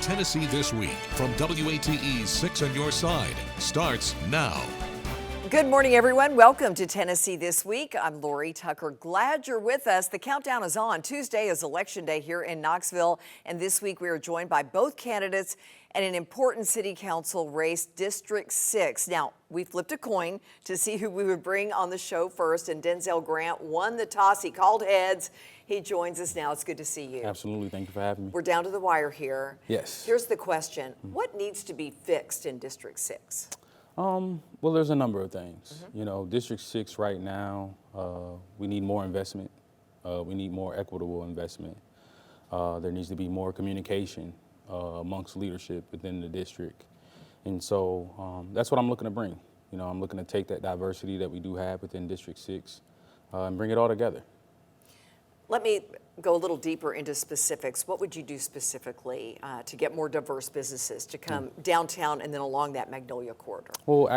Tennessee This Week from WATE's 6 on Your Side starts now. Good morning, everyone. Welcome to Tennessee This Week. I'm Lori Tucker. Glad you're with us. The countdown is on. Tuesday is Election Day here in Knoxville, and this week we are joined by both candidates in an important city council race, District 6. Now, we flipped a coin to see who we would bring on the show first, and Denzel Grant won the toss. He called heads. He joins us now. It's good to see you. Absolutely. Thank you for having me. We're down to the wire here. Yes. Here's the question. What needs to be fixed in District 6? Well, there's a number of things. You know, District 6 right now, we need more investment. We need more equitable investment. There needs to be more communication amongst leadership within the district. And so that's what I'm looking to bring. You know, I'm looking to take that diversity that we do have within District 6 and bring it all together. Let me go a little deeper into specifics. What would you do specifically to get more diverse businesses to come downtown and then along that Magnolia corridor? Well,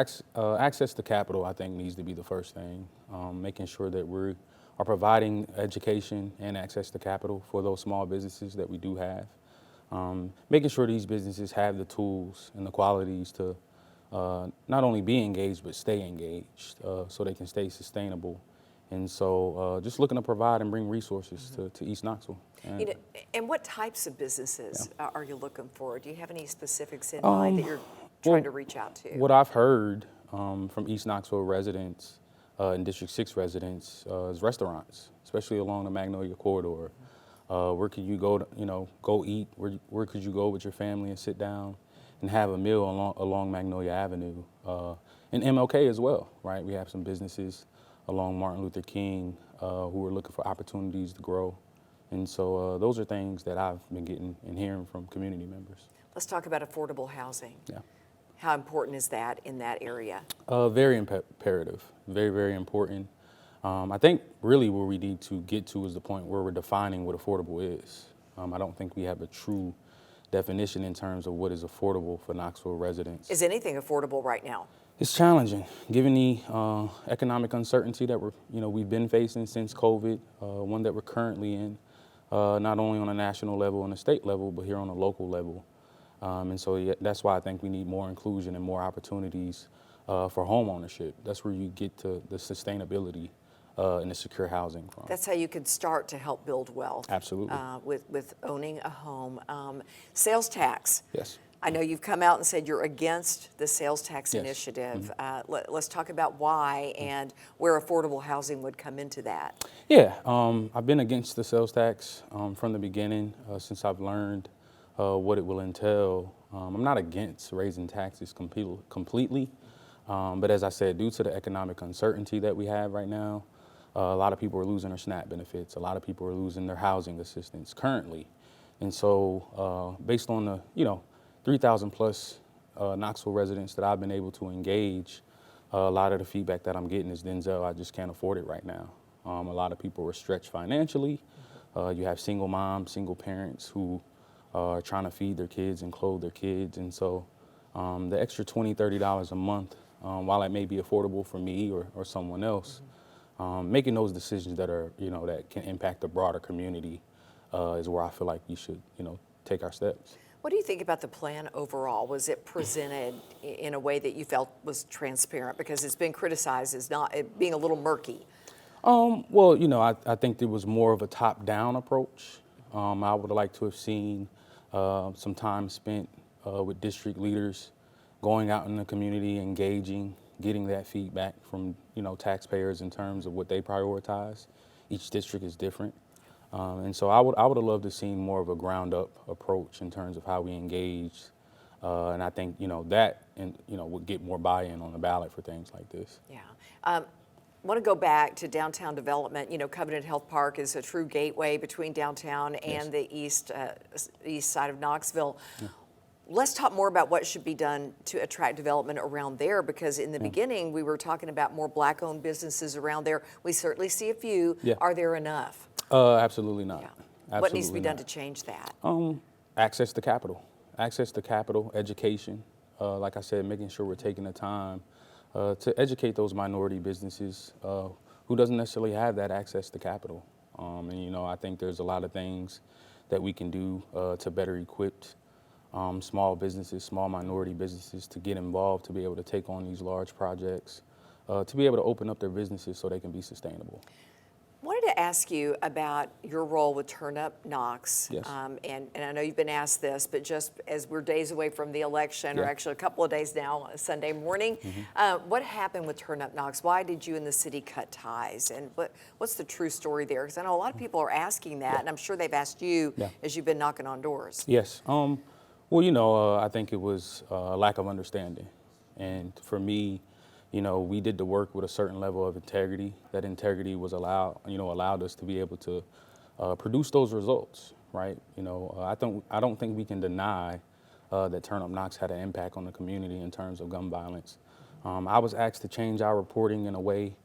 access to capital, I think, needs to be the first thing. Making sure that we are providing education and access to capital for those small businesses that we do have. Making sure these businesses have the tools and the qualities to not only be engaged, but stay engaged so they can stay sustainable. And so just looking to provide and bring resources to East Knoxville. And, You know, and what types of businesses are you looking for? Do you have any specifics in mind that you're trying to reach out to? What I've heard from East Knoxville residents and District 6 residents is restaurants, especially along the Magnolia corridor. Where could you go to, go eat? Where could you go with your family and sit down and have a meal along Magnolia Avenue? And MLK as well, right? We have some businesses along Martin Luther King who are looking for opportunities to grow. And so those are things that I've been getting and hearing from community members. Let's talk about affordable housing. Yeah. How important is that in that area? Very imperative, very, very important. I think really where we need to get to is the point where we're defining what affordable is. I don't think we have a true definition in terms of what is affordable for Knoxville residents. Is anything affordable right now? It's challenging, given the economic uncertainty that we've been facing since COVID, one that we're currently in, not only on a national level and a state level, but here on a local level. And so that's why I think we need more inclusion and more opportunities for home ownership. That's where you get to the sustainability and the secure housing from. That's how you could start to help build wealth. Absolutely. With owning a home. Sales tax. Yes. I know you've come out and said you're against the sales tax Yes. initiative. Let's talk about why and where affordable housing would come into that. Yeah, I've been against the sales tax from the beginning since I've learned what it will entail. I'm not against raising taxes completely, but as I said, due to the economic uncertainty that we have right now, a lot of people are losing their SNAP benefits. A lot of people are losing their housing assistance currently. And so based on the, 3,000 plus Knoxville residents that I've been able to engage, a lot of the feedback that I'm getting is, Denzel, I just can't afford it right now. A lot of people are stretched financially. You have single moms, single parents who are trying to feed their kids and clothe their kids. And so the extra $20, $30 a month, while it may be affordable for me or someone else, making those decisions that are, that can impact the broader community is where I feel like we should, take our steps. What do you think about the plan overall? Was it presented in a way that you felt was transparent? Because it's been criticized as not it being a little murky. Well, I think there was more of a top-down approach. I would like to have seen some time spent with district leaders, going out in the community, engaging, getting that feedback from, taxpayers in terms of what they prioritize. Each district is different. And so I would have loved to see more of a ground-up approach in terms of how we engage. And I think, that would get more buy-in on the ballot for things like this. Yeah. I want to go back to downtown development. Covenant Health Park is a true gateway between downtown and the east side of Knoxville. Yeah. Let's talk more about what should be done to attract development around there, because in the beginning we were talking about more Black-owned businesses around there. We certainly see a few. Yeah. Are there enough? Absolutely not. Yeah. Absolutely what needs to be done not. to change that? Access to capital, education. Like I said, making sure we're taking the time to educate those minority businesses who doesn't necessarily have that access to capital. And I think there's a lot of things that we can do to better equip small businesses, small minority businesses to get involved, to be able to take on these large projects, to be able to open up their businesses so they can be sustainable. Wanted to ask you about your role with Turn Up Knox. Yes. And I know you've been asked this, but just as we're days away from the election, or Yeah. actually a couple of days now, Sunday morning, what happened with Turn Up Knox? Why did you and the city cut ties? And what's the true story there? Because I know a lot of people are asking that, and I'm sure they've asked you as you've been knocking on doors. Yes. Well, you know, I think it was a lack of understanding. And for me, you know, we did the work with a certain level of integrity. That integrity was allowed us to be able to produce those results, right? You know, I don't think we can deny that Turn Up Knox had an impact on the community in terms of gun violence. I was asked to change our reporting in a way,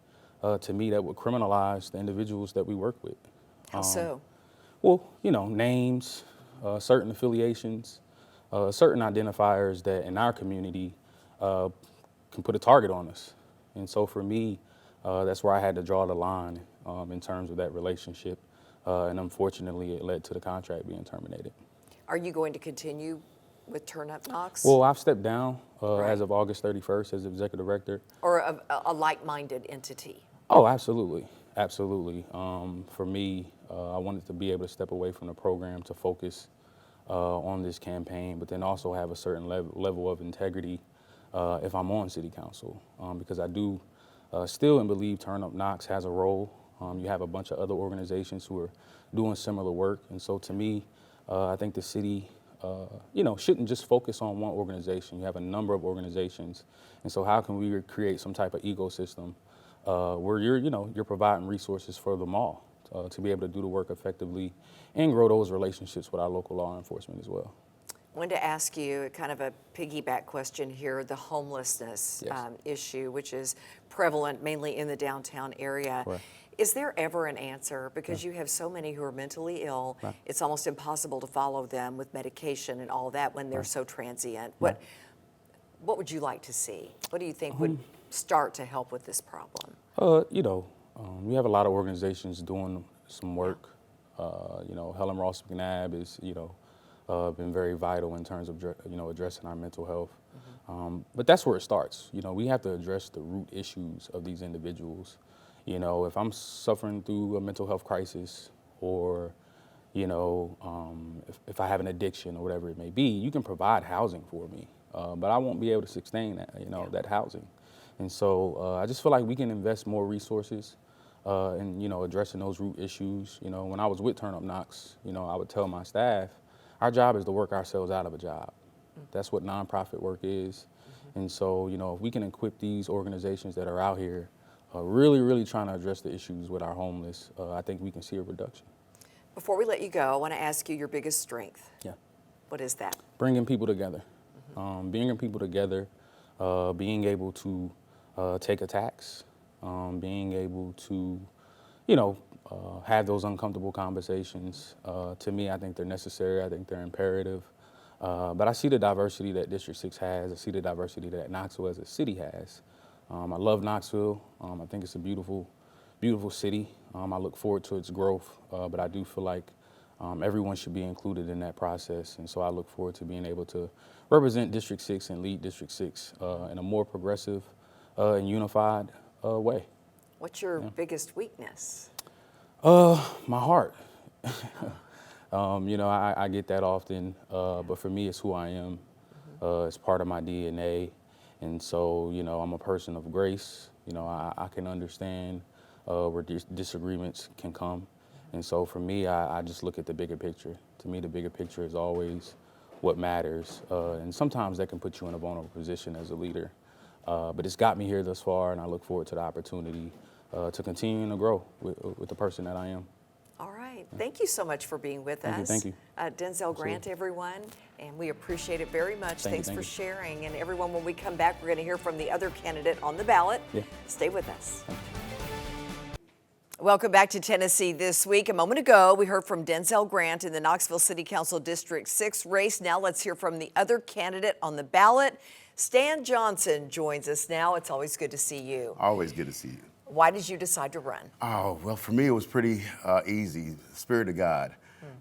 to me, that would criminalize the individuals that we work with. How so? Well, you know, names, certain affiliations, certain identifiers that in our community can put a target on us. And so for me, that's where I had to draw the line in terms of that relationship. And unfortunately, it led to the contract being terminated. Are you going to continue with Turn Up Knox? Well, I've stepped down Right. as of August 31st as executive director. Or a like-minded entity? Oh, absolutely. Absolutely. For me, I wanted to be able to step away from the program to focus on this campaign, but then also have a certain level of integrity if I'm on city council, because I do still and believe Turn Up Knox has a role. You have a bunch of other organizations who are doing similar work. And so to me, I think the city, you know, shouldn't just focus on one organization. You have a number of organizations. And so how can we create some type of ecosystem where you're providing resources for them all to be able to do the work effectively and grow those relationships with our local law enforcement as well. I wanted to ask you kind of a piggyback question here, the homelessness Yes. issue, which is prevalent mainly in the downtown area. Right. Is there ever an answer? Because you have so many who are mentally ill, Right. it's almost impossible to follow them with medication and all that when they're so transient. What would you like to see? What do you think would start to help with this problem? You know, we have a lot of organizations doing some work. You know, Helen Ross McNabb is, been very vital in terms of, addressing our mental health. But that's where it starts. You know, we have to address the root issues of these individuals. You know, if I'm suffering through a mental health crisis or, if I have an addiction or whatever it may be, you can provide housing for me. But I won't be able to sustain that, that housing. And so I just feel like we can invest more resources in, addressing those root issues. You know, when I was with Turn Up Knox, I would tell my staff, our job is to work ourselves out of a job. That's what nonprofit work is. And so, if we can equip these organizations that are out here really, really trying to address the issues with our homeless, I think we can see a reduction. Before we let you go, I want to ask you your biggest strength. Yeah. What is that? Bringing people together. Bringing people together, being able to take attacks, being able to, have those uncomfortable conversations. To me, I think they're necessary. I think they're imperative. But I see the diversity that District 6 has. I see the diversity that Knoxville as a city has. I love Knoxville. I think it's a beautiful, beautiful city. I look forward to its growth, but I do feel like everyone should be included in that process. And so I look forward to being able to represent District 6 and lead District 6 in a more progressive and unified way. What's your biggest weakness? My heart. I get that often, but for me, it's who I am. It's part of my DNA. And so, I'm a person of grace. I can understand where disagreements can come. And so for me, I just look at the bigger picture. To me, the bigger picture is always what matters. And sometimes that can put you in a vulnerable position as a leader. But it's got me here thus far, and I look forward to the opportunity to continue to grow with the person that I am. All right. Thank you so much for being with us. Thank you. Denzel Grant, everyone, and we appreciate it very much. Thanks Thank for you. sharing. And everyone, when we come back, we're going to hear from the other candidate on the ballot. Yeah. Stay with us. Welcome back to Tennessee This Week. A moment ago, we heard from Denzel Grant in the Knoxville City Council District 6 race. Now let's hear from the other candidate on the ballot. Stan Johnson joins us now. It's always good to see you. Always good to see you. Why did you decide to run? Oh, well, for me, it was pretty easy. Spirit of God.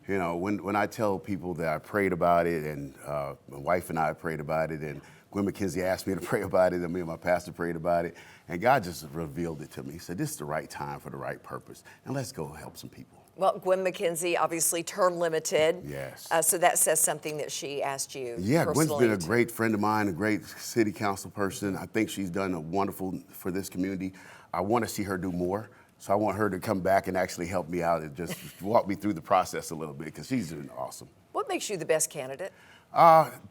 You know, when I tell people that I prayed about it, and my wife and I prayed about it, and Gwen McKenzie asked me to pray about it, and me and my pastor prayed about it, and God just revealed it to me. He said, this is the right time for the right purpose, and let's go help some people. Well, Gwen McKenzie, obviously term limited. Yes. So that says something that she asked you. Yeah, Gwen's personally been a great friend of mine, a great city council person. I think she's done a wonderful for this community. I want to see her do more. So I want her to come back and actually help me out and just walk me through the process a little bit, because she's doing awesome. What makes you the best candidate?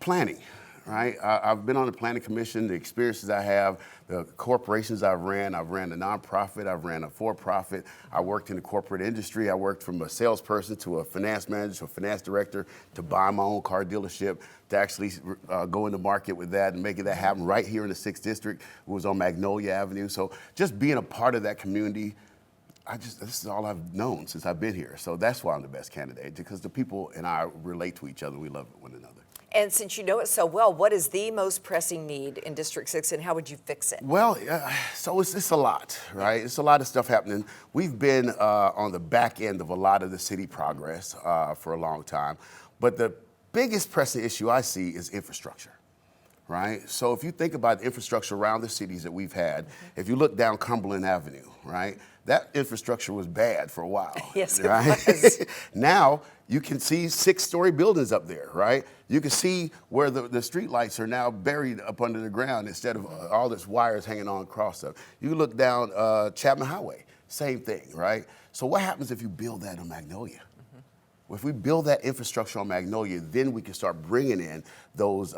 Planning, right? I've been on the planning commission, the experiences I have, the corporations I've ran a nonprofit, I've ran a for-profit, I worked in the corporate industry, I worked from a salesperson to a finance manager to a finance director to buy my own car dealership, to actually go into market with that and making that happen right here in the 6th District. It was on Magnolia Avenue. So just being a part of that community, this is all I've known since I've been here. So that's why I'm the best candidate, because the people and I relate to each other. We love one another. And since you know it so well, what is the most pressing need in District 6, and how would you fix it? Well, so it's a lot, right? It's a lot of stuff happening. We've been on the back end of a lot of the city progress for a long time. But the biggest pressing issue I see is infrastructure. Right? So if you think about the infrastructure around the cities that we've had, if you look down Cumberland Avenue, right, that infrastructure was bad for a while. Yes, right? it was. Now you can see 6-story buildings up there, right? You can see where the street lights are now buried up under the ground instead of all this wires hanging on across them. You look down Chapman Highway, same thing, right? So what happens if you build that on Magnolia? If we build that infrastructure on Magnolia, then we can start bringing in those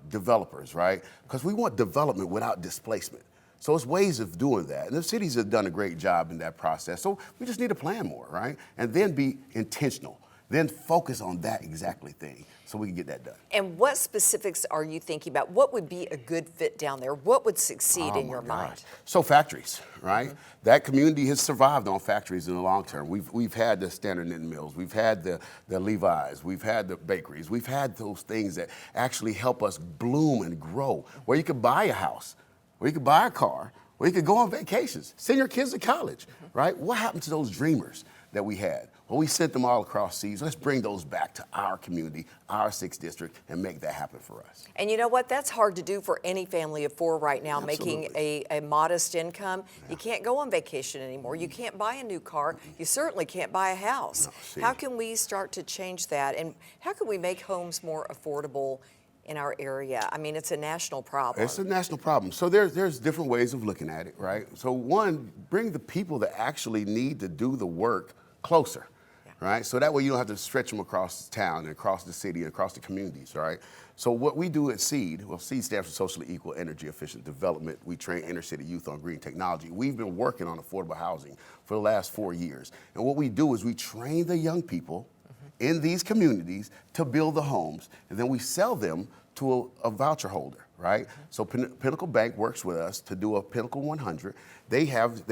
developers, right? Because we want development without displacement. So it's ways of doing that. And the cities have done a great job in that process. So we just need to plan more, right? And then be intentional. Then focus on that exactly thing so we can get that done. And what specifics are you thinking about? What would be a good fit down there? What would succeed in your mind? So factories, right? That community has survived on factories in the long term. We've had the Standard Knitting Mills, we've had the Levi's, we've had the bakeries, we've had those things that actually help us bloom and grow, where you could buy a house, where you could buy a car, where you could go on vacations, send your kids to college, right? What happened to those dreamers that we had? Well, we sent them all across seas. Let's bring those back to our community, our 6th District, and make that happen for us. And you know what? That's hard to do for any family of 4 right now, Absolutely. making a modest income. Yeah. You can't go on vacation anymore. You can't buy a new car. You certainly can't buy a house. No, how can we start to change that? And how can we make homes more affordable in our area? I mean, it's a national problem. It's a national problem. So there's different ways of looking at it, right? So one, bring the people that actually need to do the work closer. Right? So that way you don't have to stretch them across town and across the city and across the communities, right? So what we do at SEED, well, SEED stands for Socially Equal Energy Efficient Development. We train inner city youth on green technology. We've been working on affordable housing for the last 4 years. And what we do is we train the young people in these communities to build the homes, and then we sell them to a voucher holder, right? So Pinnacle Bank works with us to do a Pinnacle 100. They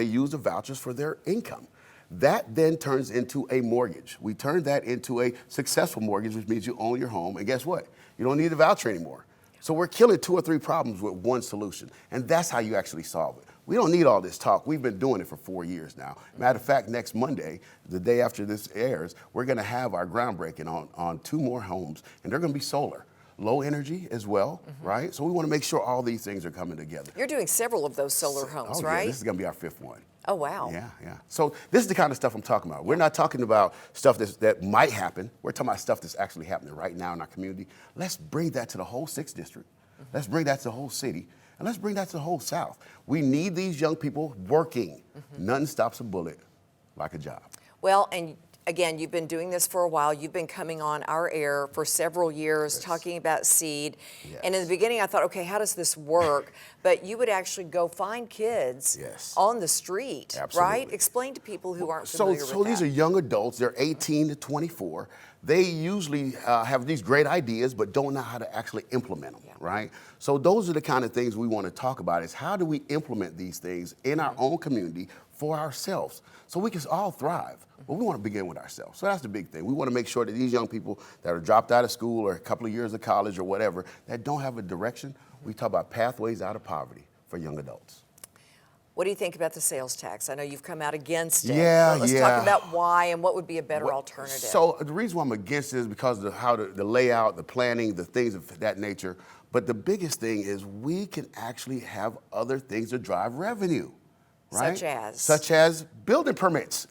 use the vouchers for their income. That then turns into a mortgage. We turn that into a successful mortgage, which means you own your home. And guess what? You don't need the voucher anymore. So we're killing 2 or 3 problems with one solution. And that's how you actually solve it. We don't need all this talk. We've been doing it for 4 years now. Matter of fact, next Monday, the day after this airs, we're going to have our groundbreaking on 2 more homes. And they're going to be solar. Low energy as well, right? So we want to make sure all these things are coming together. You're doing several of those solar homes, right? Yeah, this is going to be our 5th one. Oh, wow. Yeah. So this is the kind of stuff I'm talking about. We're not talking about stuff that might happen. We're talking about stuff that's actually happening right now in our community. Let's bring that to the whole 6th District. Let's bring that to the whole city. And let's bring that to the whole South. We need these young people working. Nothing stops a bullet like a job. Well, and again, you've been doing this for a while. You've been coming on our air for several years, talking about SEED. And in the beginning, I thought, okay, how does this work? But you would actually go find kids on the street, right? Explain to people who aren't familiar with that. So these are young adults. They're 18 to 24. They usually have these great ideas, but don't know how to actually implement them, right? So those are the kind of things we want to talk about, is how do we implement these things in our own community for ourselves so we can all thrive. But we want to begin with ourselves. So that's the big thing. We want to make sure that these young people that are dropped out of school or a couple of years of college or whatever, that don't have a direction, we talk about pathways out of poverty for young adults. What do you think about the sales tax? I know you've come out against it. Yeah, Let's talk about why and what would be a better alternative. So the reason why I'm against it is because of how the layout, the planning, the things of that nature. But the biggest thing is we can actually have other things to drive revenue, right? Such as building permits,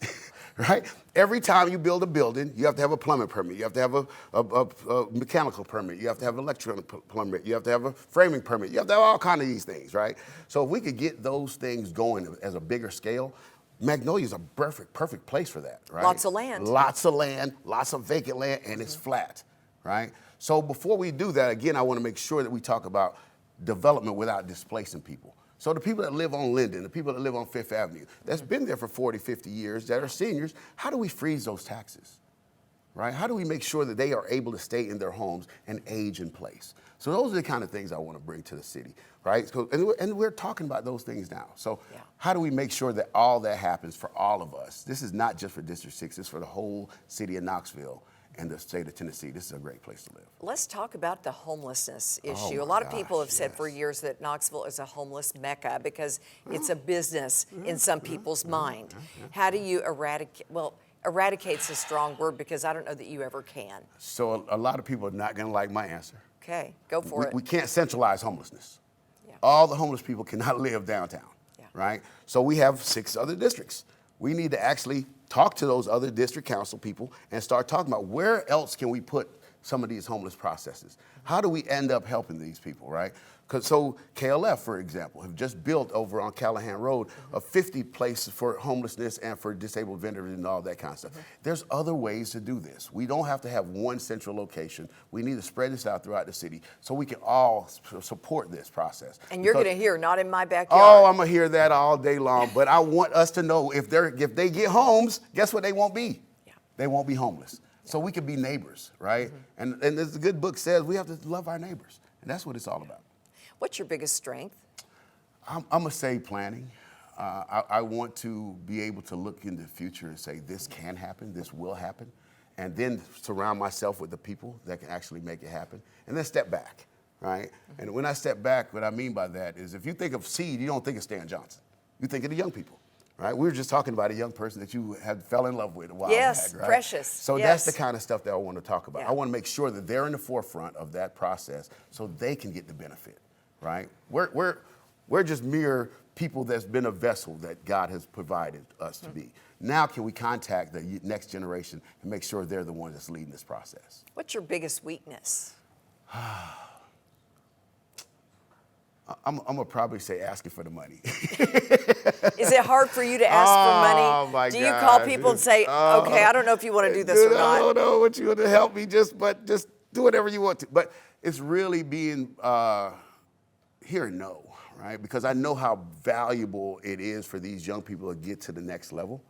right? Every time you build a building, you have to have a plumbing permit. You have to have a mechanical permit. You have to have an electrical permit. You have to have a framing permit. You have to have all kinds of these things, right? So if we could get those things going as a bigger scale, Magnolia is a perfect place for that, right? Lots of land. Lots of land, lots of vacant land, and it's flat, right? So before we do that, again, I want to make sure that we talk about development without displacing people. So the people that live on Linden, the people that live on Fifth Avenue, that's been there for 40, 50 years, that are seniors, how do we freeze those taxes, right? How do we make sure that they are able to stay in their homes and age in place? So those are the kind of things I want to bring to the city, right? And we're talking about those things now. So how do we make sure that all that happens for all of us? This is not just for District 6, it's for the whole city of Knoxville and the state of Tennessee. This is a great place to live. Let's talk about the homelessness issue. A lot of people have said for years that Knoxville is a homeless mecca because it's a business in some people's mind. How do you eradicate, well, eradicate's a strong word because I don't know that you ever can. So a lot of people are not gonna like my answer. Okay, go for it. We can't centralize homelessness. All the homeless people cannot live downtown, right? So we have 6 other districts. We need to actually talk to those other district council people and start talking about where else can we put some of these homeless processes? How do we end up helping these people, right? So KLF, for example, have just built over on Callahan Road a 50 places for homelessness and for disabled vendors and all that kind of stuff. There's other ways to do this. We don't have to have one central location. We need to spread this out throughout the city so we can all support this process. And you're going to hear, not in my backyard. Oh, I'm going to hear that all day long. But I want us to know if they get homes, guess what they won't be? They won't be homeless. So we can be neighbors, right? And as the good book says, we have to love our neighbors. And that's what it's all about. What's your biggest strength? I'm going to say planning. I want to be able to look into the future and say, this can happen, this will happen, and then surround myself with the people that can actually make it happen, and then step back, right? And when I step back, what I mean by that is if you think of seed, you don't think of Stan Johnson. You think of the young people, right? We were just talking about a young person that you fell in love with a while back, right? Precious. So that's the kind of stuff that I want to talk about. I want to make sure that they're in the forefront of that process so they can get the benefit. Right? We're just mere people that's been a vessel that God has provided us to be. Now can we contact the next generation and make sure they're the ones that's leading this process? What's your biggest weakness? I'm gonna probably say asking for the money. Is it hard for you to ask for money? Oh my God! Do you call people and say, okay, I don't know if you want to do this or not? I don't know what you want to help me, just do whatever you want to. But it's really being hear no, right? Because I know how valuable it is for these young people to get to the next level.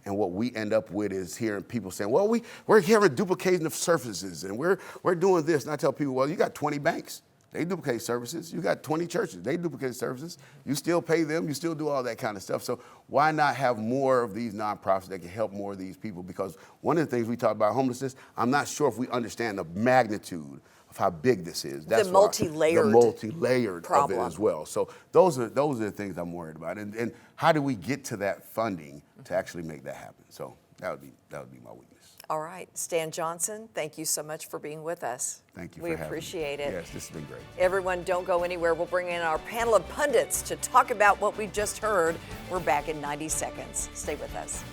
And what we end up with is hearing people saying, well, we're hearing duplication of services and we're doing this. And I tell people, well, you got 20 banks. They duplicate services. You got 20 churches. They duplicate services. You still pay them. You still do all that kind of stuff. So why not have more of these nonprofits that can help more of these people? Because one of the things we talk about homelessness, I'm not sure if we understand the magnitude of how big this is. That's the multi-layered problem of it as well. So those are the things I'm worried about. And how do we get to that funding to actually make that happen? So that would be my weakness. All right, Stan Johnson, thank you so much for being with us. Thank you for having me. We appreciate it. Yes, this has been great. Everyone, don't go anywhere. We'll bring in our panel of pundits to talk about what we just heard. We're back in 90 seconds. Stay with us.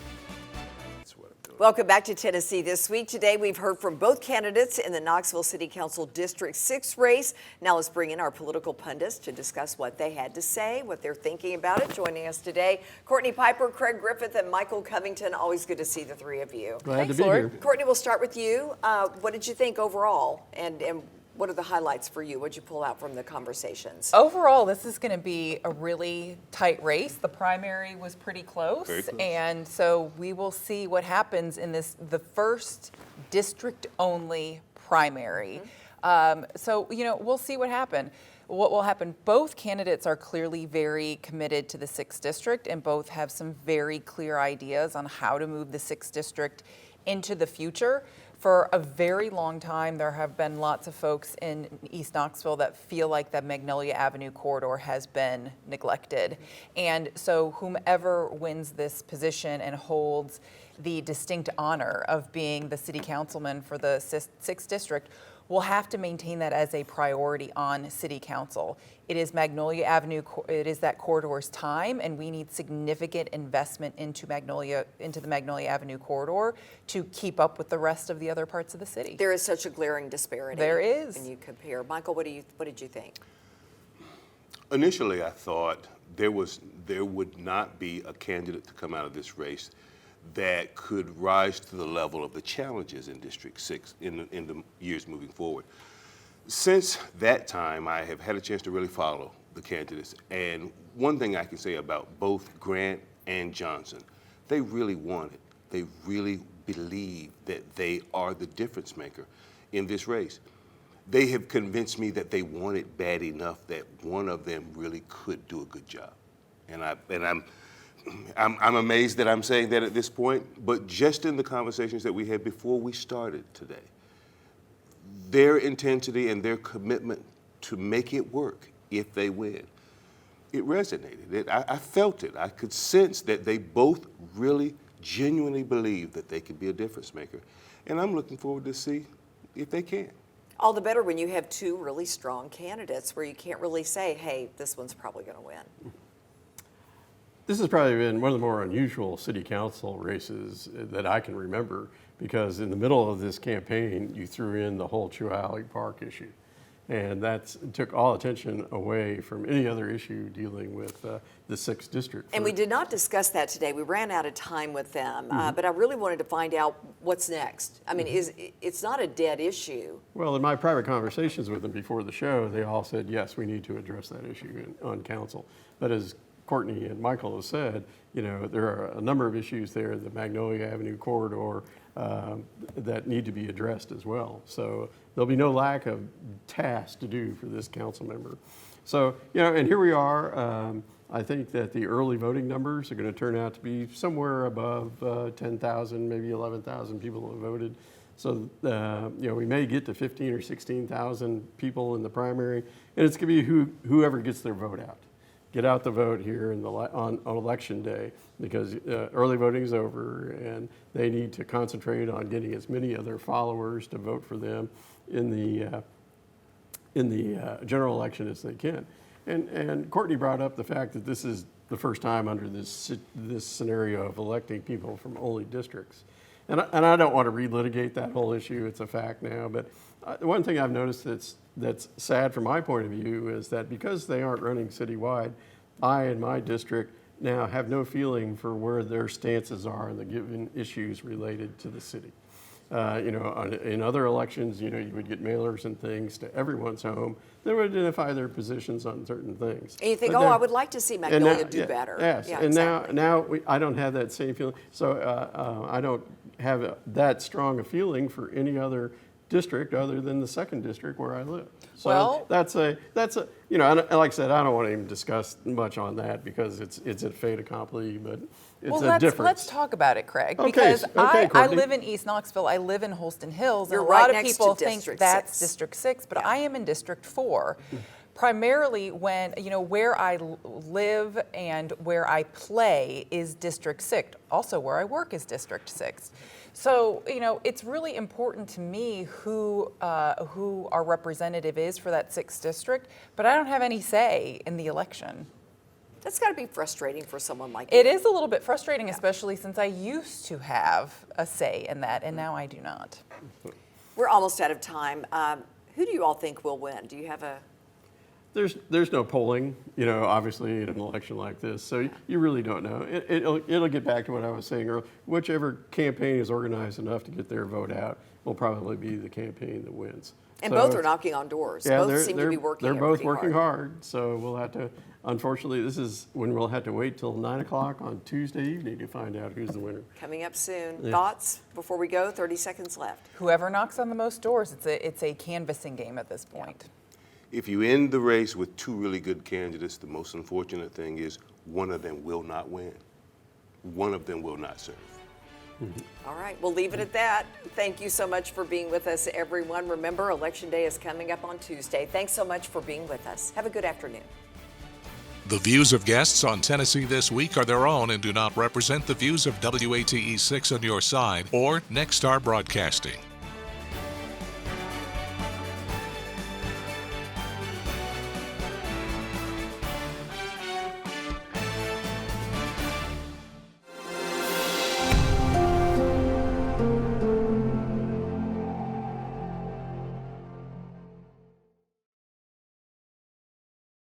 Welcome back to Tennessee This Week. Today we've heard from both candidates in the Knoxville City Council District 6 race. Now let's bring in our political pundits to discuss what they had to say, what they're thinking about it. Joining us today, Courtney Piper, Craig Griffith, and Michael Covington. Always good to see the three of you. Glad to be here. Courtney, we'll start with you. What did you think overall? And what are the highlights for you? What did you pull out from the conversations? Overall, this is going to be a really tight race. The primary was pretty close. And so we will see what happens in the first district-only primary. So, we'll see what happens. What will happen, both candidates are clearly very committed to the 6th district and both have some very clear ideas on how to move the 6th district into the future. For a very long time, there have been lots of folks in East Knoxville that feel like the Magnolia Avenue corridor has been neglected. And so whomever wins this position and holds the distinct honor of being the city councilman for the 6th district will have to maintain that as a priority on city council. It is Magnolia Avenue, it is that corridor's time, and we need significant investment into the Magnolia Avenue corridor to keep up with the rest of the other parts of the city. There is such a glaring disparity. There is. When you compare. Michael, what did you think? Initially, I thought there would not be a candidate to come out of this race that could rise to the level of the challenges in District 6 in the years moving forward. Since that time, I have had a chance to really follow the candidates. And one thing I can say about both Grant and Johnson, they really want it. They really believe that they are the difference maker in this race. They have convinced me that they want it bad enough that one of them really could do a good job. And I'm amazed that I'm saying that at this point, but just in the conversations that we had before we started today, their intensity and their commitment to make it work if they win, it resonated. I felt it. I could sense that they both really genuinely believe that they could be a difference maker. And I'm looking forward to see if they can. All the better when you have two really strong candidates where you can't really say, hey, this one's probably going to win. This has probably been one of the more unusual city council races that I can remember, because in the middle of this campaign, you threw in the whole Chewalli Park issue. And that took all attention away from any other issue dealing with the 6th district. And we did not discuss that today. We ran out of time with them, but I really wanted to find out what's next. I mean, it's not a dead issue. Well, in my private conversations with them before the show, they all said, yes, we need to address that issue on council. But as Courtney and Michael have said, there are a number of issues there, the Magnolia Avenue corridor, that need to be addressed as well. So there'll be no lack of tasks to do for this council member. So, and here we are. I think that the early voting numbers are going to turn out to be somewhere above 10,000, maybe 11,000 people have voted. So, we may get to 15 or 16,000 people in the primary, and it's going to be whoever gets their vote out. Get out the vote here on election day, because early voting is over, and they need to concentrate on getting as many of their followers to vote for them in the general election as they can. And Courtney brought up the fact that this is the first time under this scenario of electing people from only districts. And I don't want to relitigate that whole issue. It's a fact now. But one thing I've noticed that's sad from my point of view is that because they aren't running citywide, I and my district now have no feeling for where their stances are on the given issues related to the city. In other elections, you would get mailers and things to everyone's home that would identify their positions on certain things. And you think, I would like to see Magnolia do better. Yes, yeah, and exactly. now I don't have that same feeling. So I don't have that strong a feeling for any other district other than the 2nd district where I live. So Well, that's a and like I said, I don't want to even discuss much on that because it's a fait accompli, but it's a difference. Let's talk about it, Craig, Okay, because I Courtney. live in East Knoxville. I live in Holston Hills, and You're a right lot of next people to think District that's 6. District 6, but I am in District 4. Primarily when, where I live and where I play is District 6. Also where I work is District 6. So, it's really important to me who our representative is for that 6th district, but I don't have any say in the election. That's got to be frustrating for someone like you. It is a little bit frustrating, especially since I used to have a say in that, and now I do not. We're almost out of time. Who do you all think will win? Do you have a... There's no polling, obviously in an election like this, so you really don't know. It'll get back to what I was saying earlier. Whichever campaign is organized enough to get their vote out will probably be the campaign that wins. And So both are knocking on doors. Yeah, both seem to be working They're both pretty working hard. hard, so we'll have to, unfortunately, this is when we'll have to wait till 9 o'clock on Tuesday evening to find out who's the winner. Coming up soon. Yeah. Thoughts before we go? 30 seconds left. Whoever knocks on the most doors, it's a canvassing game at this point. If you end the race with two really good candidates, the most unfortunate thing is one of them will not win. One of them will not serve. All right, we'll leave it at that. Thank you so much for being with us, everyone. Remember, Election Day is coming up on Tuesday. Thanks so much for being with us. Have a good afternoon. The views of guests on Tennessee This Week are their own and do not represent the views of WATE 6 on your side or Nexstar Broadcasting.